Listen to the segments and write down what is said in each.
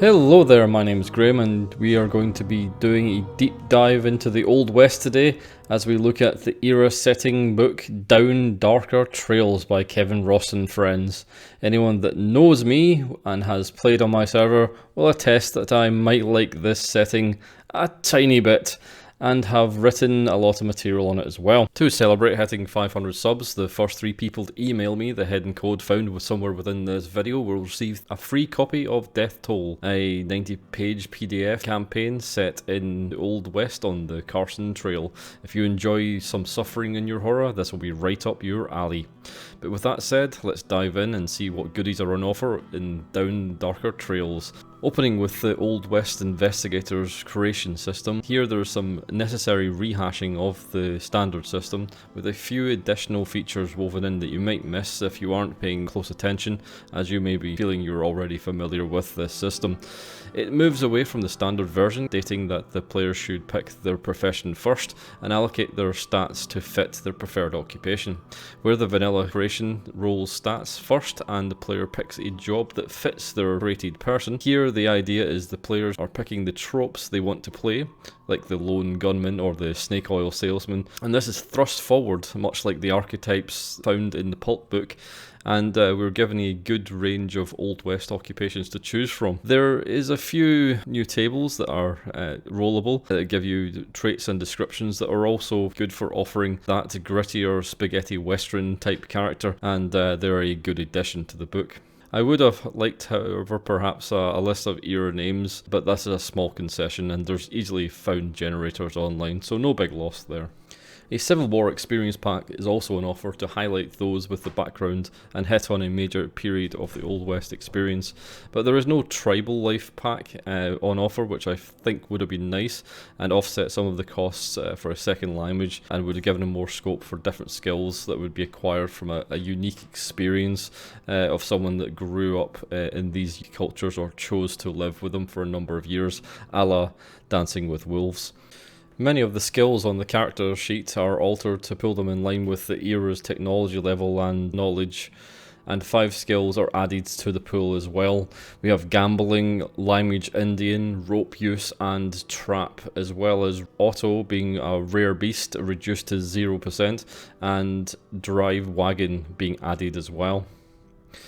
Hello there, my name is Graham and we are going to be doing a deep dive into the Old West today as we look at the era setting book Down Darker Trails by Kevin Ross and friends. Anyone that knows me and has played on my server will attest that I might like this setting a tiny bit, and have written a lot of material on it as well. To celebrate hitting 500 subs, the first 3 people to email me the hidden code found somewhere within this video will receive a free copy of Death Toll, a 90-page PDF campaign set in the Old West on the Carson Trail. If you enjoy some suffering in your horror, this will be right up your alley. But with that said, let's dive in and see what goodies are on offer in Down Darker Trails. Opening with the Old West Investigator's creation system, here there's some necessary rehashing of the standard system, with a few additional features woven in that you might miss if you aren't paying close attention, as you may be feeling you're already familiar with this system. It moves away from the standard version, stating that the players should pick their profession first and allocate their stats to fit their preferred occupation, where the vanilla creation rolls stats first and the player picks a job that fits their rated person. Here the idea is the players are picking the tropes they want to play, like the lone gunman or the snake oil salesman, and this is thrust forward much like the archetypes found in the Pulp book, and we're given a good range of Old West occupations to choose from. There is a few new tables that are rollable that give you traits and descriptions that are also good for offering that grittier spaghetti western type character, and they're a good addition to the book. I would have liked, however, perhaps a list of era names, but that's a small concession and there's easily found generators online, so no big loss there. A Civil War experience pack is also on offer to highlight those with the background and hit on a major period of the Old West experience, but there is no tribal life pack on offer, which I think would have been nice and offset some of the costs for a second language, and would have given them more scope for different skills that would be acquired from a unique experience of someone that grew up in these cultures or chose to live with them for a number of years, a la Dancing with Wolves. Many of the skills on the character sheet are altered to pull them in line with the era's technology level and knowledge, and 5 skills are added to the pool as well. We have gambling, language Indian, rope use and trap, as well as auto being a rare beast reduced to 0%, and drive wagon being added as well.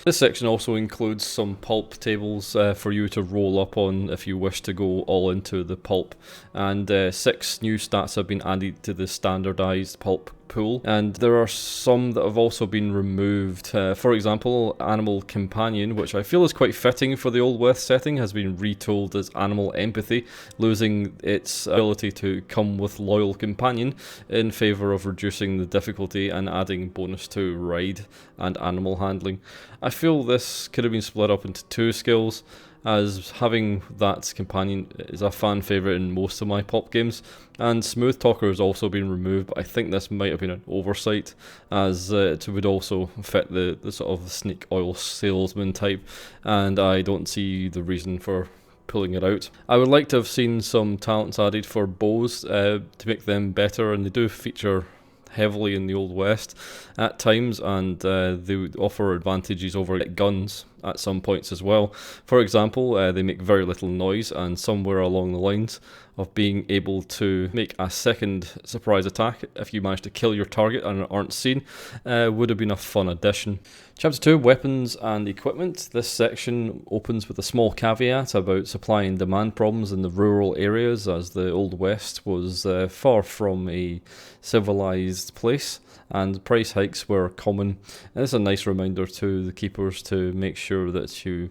This section also includes some pulp tables for you to roll up on if you wish to go all into the pulp, and 6 new stats have been added to the standardized pulp pool, and there are some that have also been removed. For example, Animal Companion, which I feel is quite fitting for the Old West setting, has been retooled as Animal Empathy, losing its ability to come with Loyal Companion in favour of reducing the difficulty and adding bonus to Ride and Animal Handling. I feel this could have been split up into 2 skills, as having that companion is a fan favourite in most of my pulp games, and Smooth Talker has also been removed, but I think this might have been an oversight, as it would also fit the sort of snake oil salesman type, and I don't see the reason for pulling it out. I would like to have seen some talents added for bows to make them better, and they do feature heavily in the Old West at times, and they offer advantages over guns at some points as well. For example, they make very little noise, and somewhere along the lines of being able to make a second surprise attack if you manage to kill your target and aren't seen would have been a fun addition. Chapter 2, Weapons and Equipment. This section opens with a small caveat about supply and demand problems in the rural areas, as the Old West was far from a civilized place, and price hikes were common. And it's a nice reminder to the keepers to make sure that you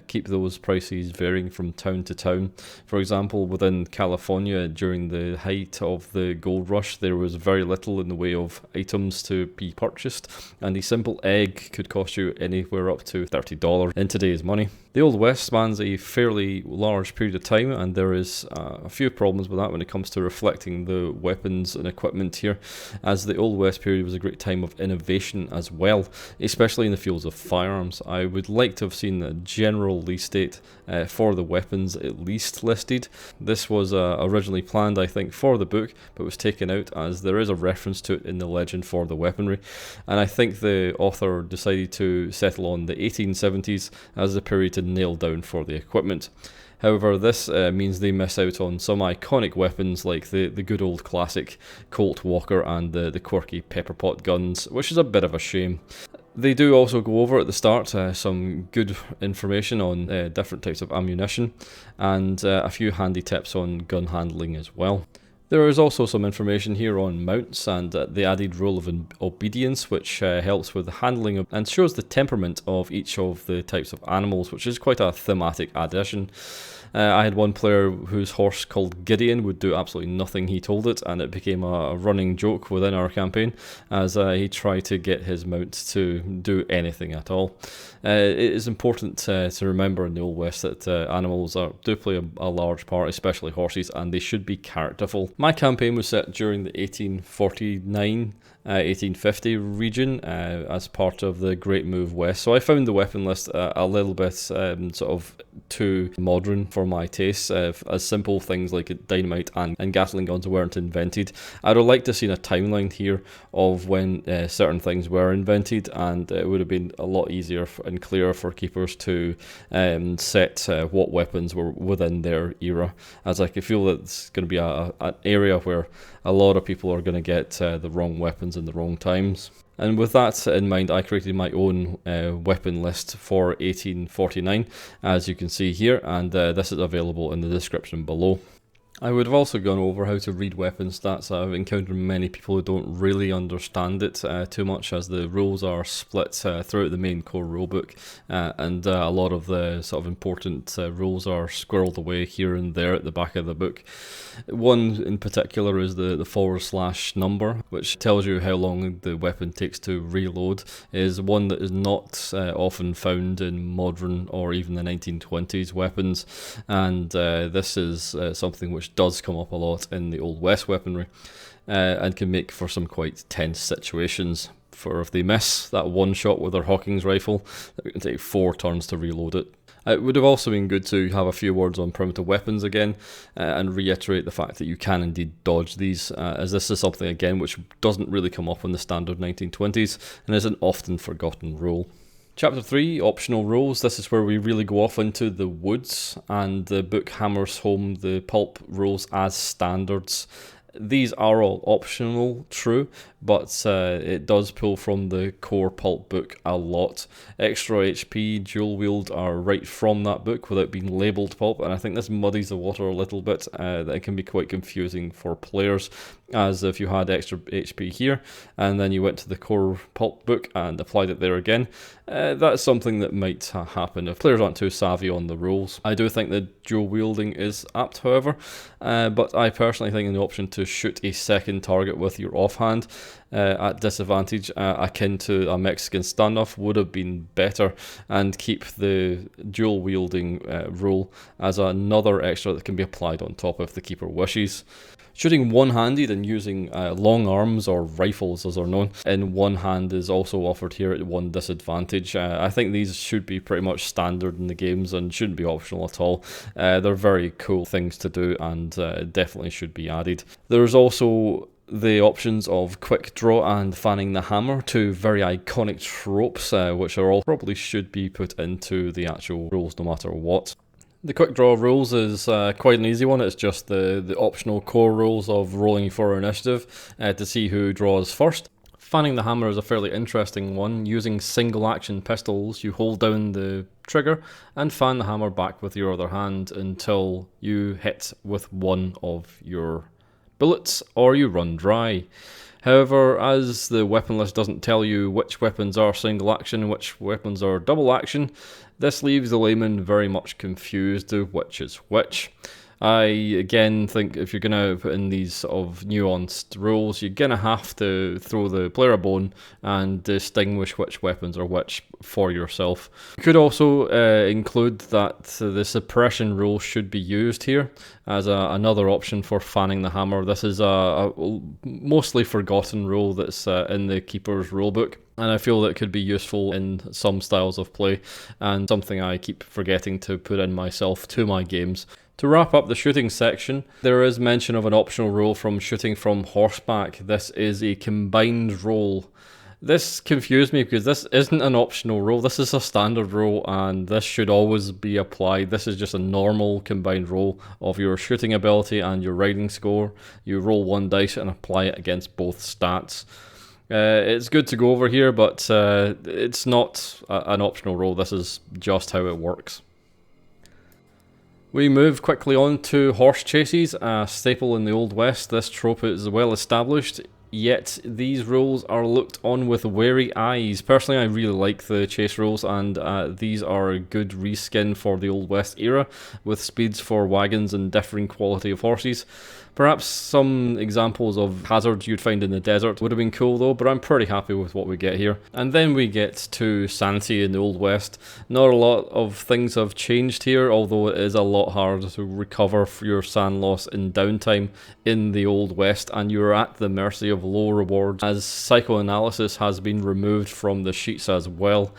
keep those prices varying from town to town. For example, within California during the height of the gold rush, there was very little in the way of items to be purchased, and a simple egg could cost you anywhere up to $30 in today's money. The Old West spans a fairly large period of time, and there is a few problems with that when it comes to reflecting the weapons and equipment here, as the Old West period was a great time of innovation as well, especially in the fields of firearms. I would like to have seen a general release date for the weapons at least listed. This was originally planned, I think, for the book, but was taken out as there is a reference to it in the legend for the weaponry, and I think the author decided to settle on the 1870s as the period to nail down for the equipment. However, this means they miss out on some iconic weapons like the good old classic Colt Walker and the quirky pepperpot guns, which is a bit of a shame. They do also go over at the start some good information on different types of ammunition and a few handy tips on gun handling as well. There is also some information here on mounts and the added rule of obedience, which helps with the handling of and shows the temperament of each of the types of animals, which is quite a thematic addition. I had one player whose horse called Gideon would do absolutely nothing he told it, and it became a running joke within our campaign as he tried to get his mount to do anything at all. It is important to remember in the Old West that animals do play a large part, especially horses, and they should be characterful. My campaign was set during the 1849 1850 region as part of the Great Move West, so I found the weapon list a little bit sort of too modern for my tastes, as simple things like dynamite and Gatling guns weren't invented. I'd have liked to have seen a timeline here of when certain things were invented, and it would have been a lot easier and clearer for keepers to set what weapons were within their era, as I could feel that it's going to be an area where a lot of people are going to get the wrong weapons in the wrong times. And with that in mind, I created my own weapon list for 1849, as you can see here, and this is available in the description below. I would have also gone over how to read weapon stats. I've encountered many people who don't really understand it too much, as the rules are split throughout the main core rulebook, and a lot of the sort of important rules are squirreled away here and there at the back of the book. One in particular is the / number, which tells you how long the weapon takes to reload, is one that is not often found in modern or even the 1920s weapons, and this is something which does come up a lot in the Old West weaponry and can make for some quite tense situations. For if they miss that one shot with their Hawking's rifle, it can take 4 turns to reload it. It would have also been good to have a few words on primitive weapons again and reiterate the fact that you can indeed dodge these, as this is something again which doesn't really come up in the standard 1920s and is an often forgotten rule. Chapter 3, Optional Rules. This is where we really go off into the woods, and the book hammers home the pulp rules as standards. These are all optional, true, but it does pull from the core pulp book a lot. Extra HP, dual wield are right from that book without being labelled pulp, and I think this muddies the water a little bit. That it can be quite confusing for players, as if you had extra HP here and then you went to the core pulp book and applied it there again, that's something that might happen if players aren't too savvy on the rules. I do think that dual wielding is apt, however, but I personally think the option to shoot a second target with your offhand at disadvantage, akin to a Mexican standoff, would have been better, and keep the dual wielding rule as another extra that can be applied on top if the keeper wishes. Shooting one-handed and using long arms, or rifles as they're known, in one hand is also offered here at one disadvantage. I think these should be pretty much standard in the games and shouldn't be optional at all. They're very cool things to do and definitely should be added. There's also the options of quick draw and fanning the hammer, two very iconic tropes which are all probably should be put into the actual rules no matter what. The quick draw rules is quite an easy one. It's just the optional core rules of rolling for initiative to see who draws first. Fanning the hammer is a fairly interesting one. Using single action pistols, you hold down the trigger and fan the hammer back with your other hand until you hit with one of your bullets or you run dry. However, as the weapon list doesn't tell you which weapons are single action and which weapons are double action, this leaves the layman very much confused of which is which. I again think if you're going to put in these sort of nuanced rules, you're going to have to throw the player a bone and distinguish which weapons are which for yourself. You could also include that the suppression rule should be used here as another option for fanning the hammer. This is a mostly forgotten rule that's in the Keeper's rulebook, and I feel that it could be useful in some styles of play and something I keep forgetting to put in myself to my games. To wrap up the shooting section, there is mention of an optional rule from shooting from horseback. This is a combined roll This confused me because this isn't an optional roll, this is a standard roll, and this should always be applied. This is just a normal combined roll of your shooting ability and your riding score. You roll 1 dice and apply it against both stats. It's good to go over here, but it's not an optional roll, this is just how it works. We move quickly on to horse chases, a staple in the Old West. This trope is well established, yet these rules are looked on with wary eyes. Personally, I really like the chase rules, and these are a good reskin for the Old West era, with speeds for wagons and differing quality of horses. Perhaps some examples of hazards you'd find in the desert would have been cool though, but I'm pretty happy with what we get here. And then we get to Sanity in the Old West. Not a lot of things have changed here, although it is a lot harder to recover for your sand loss in downtime in the Old West, and you're at the mercy of low rewards, as psychoanalysis has been removed from the sheets as well.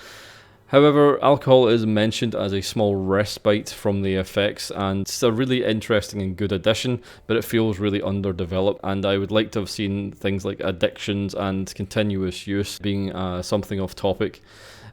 However, alcohol is mentioned as a small respite from the effects, and it's a really interesting and good addition, but it feels really underdeveloped, and I would like to have seen things like addictions and continuous use being something off topic,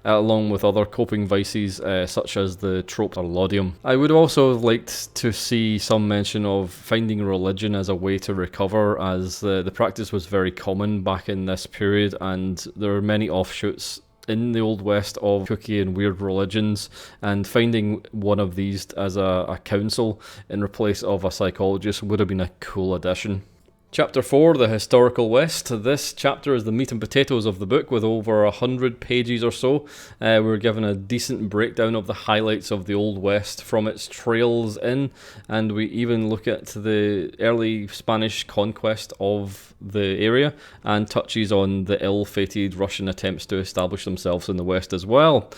along with other coping vices such as the trope laudium. I would also have liked to see some mention of finding religion as a way to recover, as the practice was very common back in this period, and there are many offshoots in the Old West of kooky and weird religions, and finding one of these as a council in place of a psychologist would have been a cool addition. Chapter 4, The Historical West. This chapter is the meat and potatoes of the book, with over 100 pages or so. We're given a decent breakdown of the highlights of the Old West from its trails in, and we even look at the early Spanish conquest of the area, and touches on the ill-fated Russian attempts to establish themselves in the West as well.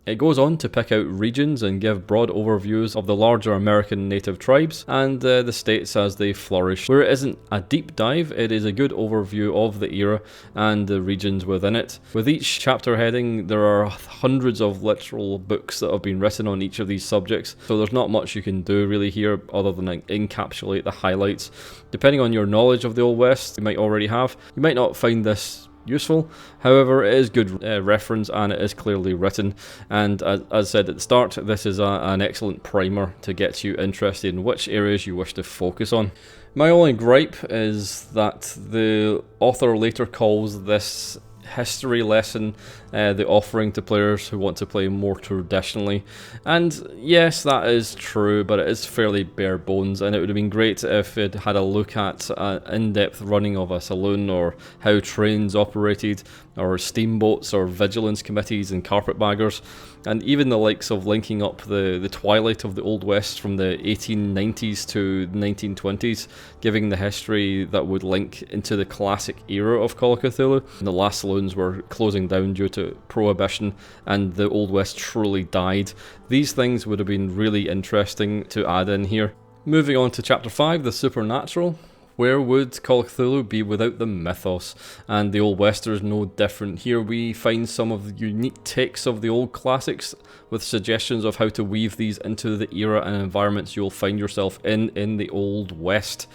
It goes on to pick out regions and give broad overviews of the larger American native tribes and the states as they flourish. Where it isn't a deep dive, it is a good overview of the era and the regions within it. With each chapter heading, there are hundreds of literal books that have been written on each of these subjects, so there's not much you can do really here other than encapsulate the highlights. Depending on your knowledge of the Old West, you might already have, you might not find this useful. However, it is good reference, and it is clearly written, and as said at the start, this is an excellent primer to get you interested in which areas you wish to focus on. My only gripe is that the author later calls this history lesson the offering to players who want to play more traditionally, and yes, that is true, but it is fairly bare bones, and it would have been great if it had a look at in-depth running of a saloon, or how trains operated, or steamboats, or vigilance committees and carpetbaggers, and even the likes of linking up the twilight of the Old West from the 1890s to 1920s, giving the history that would link into the classic era of Call of Cthulhu. The last saloons were closing down due to prohibition, and the Old West truly died. These things would have been really interesting to add in here. Moving on to Chapter 5, The Supernatural. Where would Call of Cthulhu be without the mythos? And the Old Wester is no different. Here we find some of the unique takes of the old classics, with suggestions of how to weave these into the era and environments you'll find yourself in the Old West.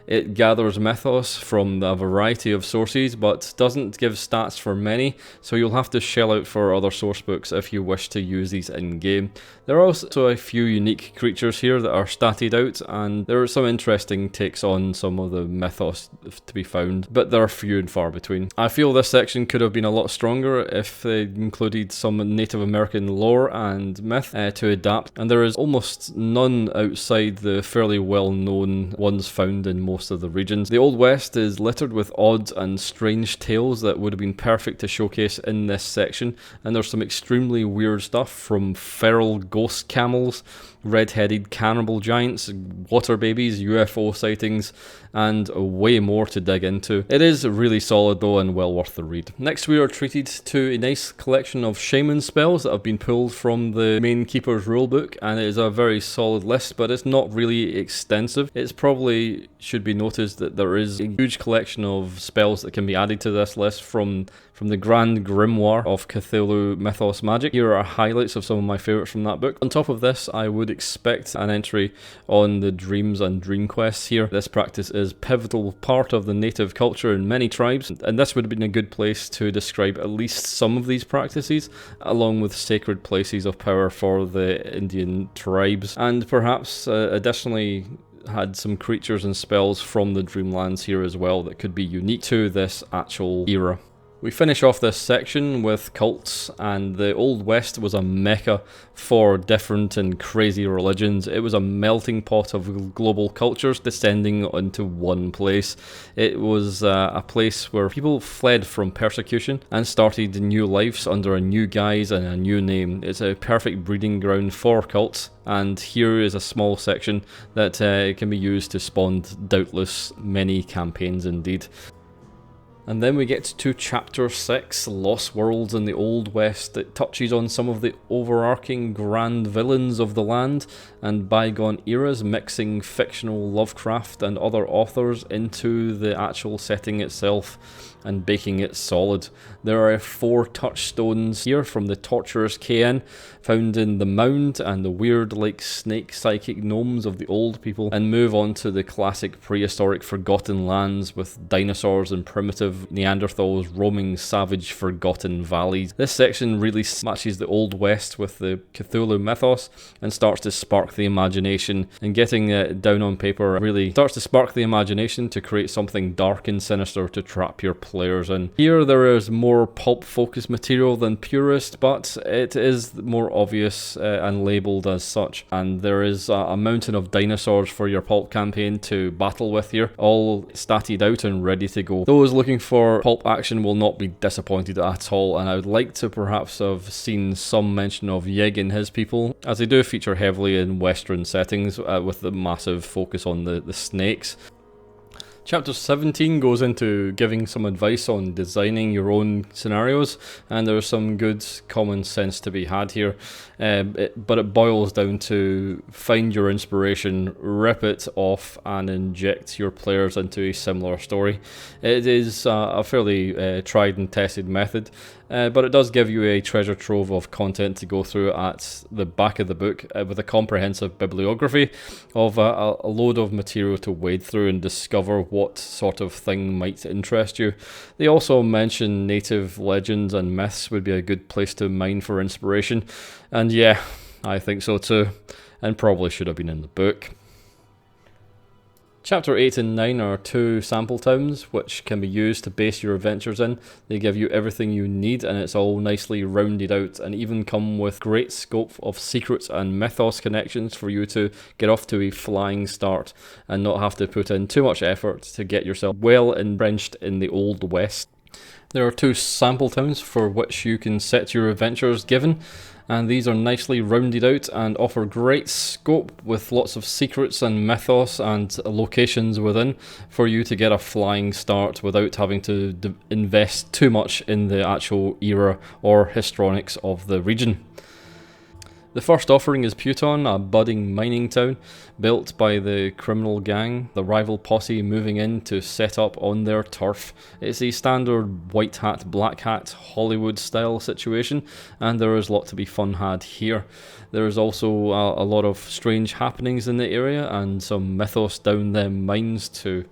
It gathers mythos from a variety of sources, but doesn't give stats for many, so you'll have to shell out for other sourcebooks if you wish to use these in-game. There are also a few unique creatures here that are statted out, and there are some interesting takes on some of the mythos to be found, but they're few and far between. I feel this section could have been a lot stronger if they included some Native American lore and myth to adapt, and there is almost none outside the fairly well-known ones found in most of the regions. The Old West is littered with odd and strange tales that would have been perfect to showcase in this section, and there's some extremely weird stuff, from feral ghost camels, red-headed cannibal giants, water babies, UFO sightings, and way more to dig into. It is really solid though, and well worth the read. Next we are treated to a nice collection of shaman spells that have been pulled from the main Keeper's rulebook, and it is a very solid list, but it's not really extensive. It's probably should be noticed that there is a huge collection of spells that can be added to this list from the Grand Grimoire of Cthulhu Mythos Magic. Here are highlights of some of my favourites from that book. On top of this, I would expect an entry on the Dreams and Dream Quests here. This practice is is a pivotal part of the native culture in many tribes, and this would have been a good place to describe at least some of these practices, along with sacred places of power for the Indian tribes, and perhaps additionally had some creatures and spells from the Dreamlands here as well that could be unique to this actual era. We finish off this section with cults, and the Old West was a mecca for different and crazy religions. It was a melting pot of global cultures descending into one place. It was a place where people fled from persecution and started new lives under a new guise and a new name. It's a perfect breeding ground for cults, and here is a small section that can be used to spawn doubtless many campaigns indeed. And then we get to Chapter 6, Lost Worlds in the Old West. It touches on some of the overarching grand villains of the land and bygone eras, mixing fictional Lovecraft and other authors into the actual setting itself and baking it solid. There are 4 touchstones here from the torturous Kain found in the mound and the weird like snake psychic gnomes of the old people, and move on to the classic prehistoric forgotten lands with dinosaurs and primitive Neanderthals roaming savage forgotten valleys. This section really matches the Old West with the Cthulhu mythos and starts to spark the imagination, and getting it down on paper really starts to spark the imagination to create something dark and sinister to trap your players in. Here there is more pulp focused material than purist, but it is more obvious and labelled as such, and there is a mountain of dinosaurs for your pulp campaign to battle with here, all statted out and ready to go. Those looking for pulp action will not be disappointed at all, and I would like to perhaps have seen some mention of Yig and his people, as they do feature heavily in western settings with the massive focus on the snakes. Chapter 17 goes into giving some advice on designing your own scenarios, and there's some good common sense to be had here, but it boils down to find your inspiration, rip it off, and inject your players into a similar story. It is a fairly tried and tested method, but it does give you a treasure trove of content to go through at the back of the book with a comprehensive bibliography of a load of material to wade through and discover what sort of thing might interest you. They also mention native legends and myths would be a good place to mine for inspiration, and yeah, I think so too, and probably should have been in the book. Chapter 8 and 9 are 2 sample towns which can be used to base your adventures in. They give you everything you need, and it's all nicely rounded out, and even come with great scope of secrets and mythos connections for you to get off to a flying start and not have to put in too much effort to get yourself well entrenched in the Old West. There are 2 sample towns for which you can set your adventures given, and these are nicely rounded out and offer great scope with lots of secrets and mythos and locations within for you to get a flying start without having to invest too much in the actual era or histrionics of the region. The first offering is Puton, a budding mining town built by the criminal gang, the rival posse moving in to set up on their turf. It's a standard white hat, black hat, Hollywood style situation, and there is a lot to be fun had here. There is also a lot of strange happenings in the area and some mythos down them mines too.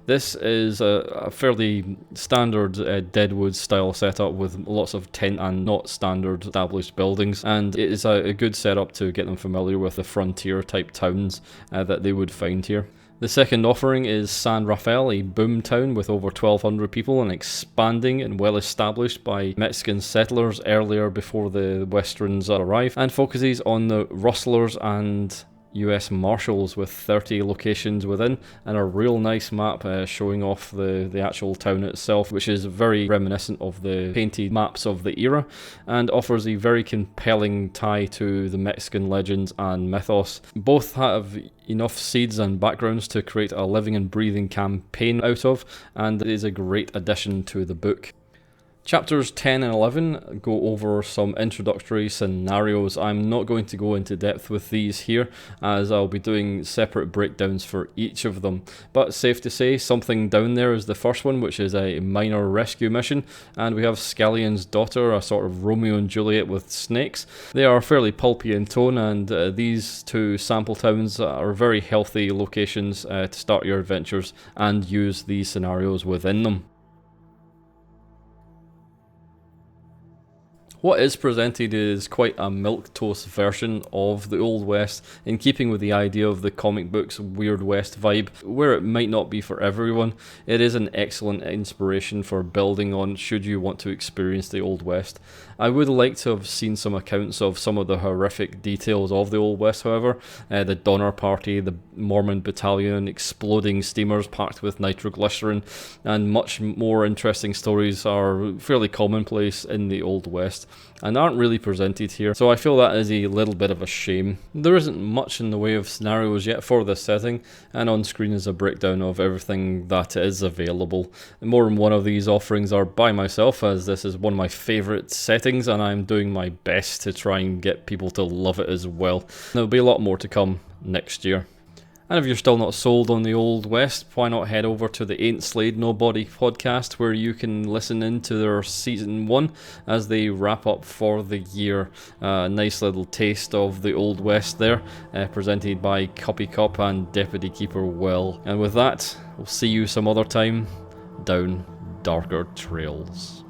This is a fairly standard Deadwood style setup with lots of tent and not standard established buildings, and it is a good setup to get them familiar with the frontier type towns that they would find here. The second offering is San Rafael, a boom town with over 1,200 people and expanding and well established by Mexican settlers earlier before the Westerns arrive, and focuses on the rustlers and US Marshals with 30 locations within, and a real nice map showing off the actual town itself, which is very reminiscent of the painted maps of the era and offers a very compelling tie to the Mexican legends and mythos. Both have enough seeds and backgrounds to create a living and breathing campaign out of, and it is a great addition to the book. Chapters 10 and 11 go over some introductory scenarios. I'm not going to go into depth with these here, as I'll be doing separate breakdowns for each of them. But safe to say, Something Down There is the first one, which is a minor rescue mission, and we have Scallion's Daughter, a sort of Romeo and Juliet with snakes. They are fairly pulpy in tone, and these two sample towns are very healthy locations to start your adventures and use these scenarios within them. What is presented is quite a milquetoast version of the Old West, in keeping with the idea of the comic book's Weird West vibe. Where it might not be for everyone, it is an excellent inspiration for building on should you want to experience the Old West. I would like to have seen some accounts of some of the horrific details of the Old West, however. The Donner Party, the Mormon Battalion, exploding steamers packed with nitroglycerin, and much more interesting stories are fairly commonplace in the Old West and aren't really presented here, so I feel that is a little bit of a shame. There isn't much in the way of scenarios yet for this setting, and on screen is a breakdown of everything that is available. More than one of these offerings are by myself, as this is one of my favourite settings and I'm doing my best to try and get people to love it as well. There'll be a lot more to come next year. And if you're still not sold on the Old West, why not head over to the Ain't Slayed Nobody podcast, where you can listen into their season 1 as they wrap up for the year. Nice little taste of the Old West there, presented by Cuppy Cup and Deputy Keeper Will. And with that, we'll see you some other time down darker trails.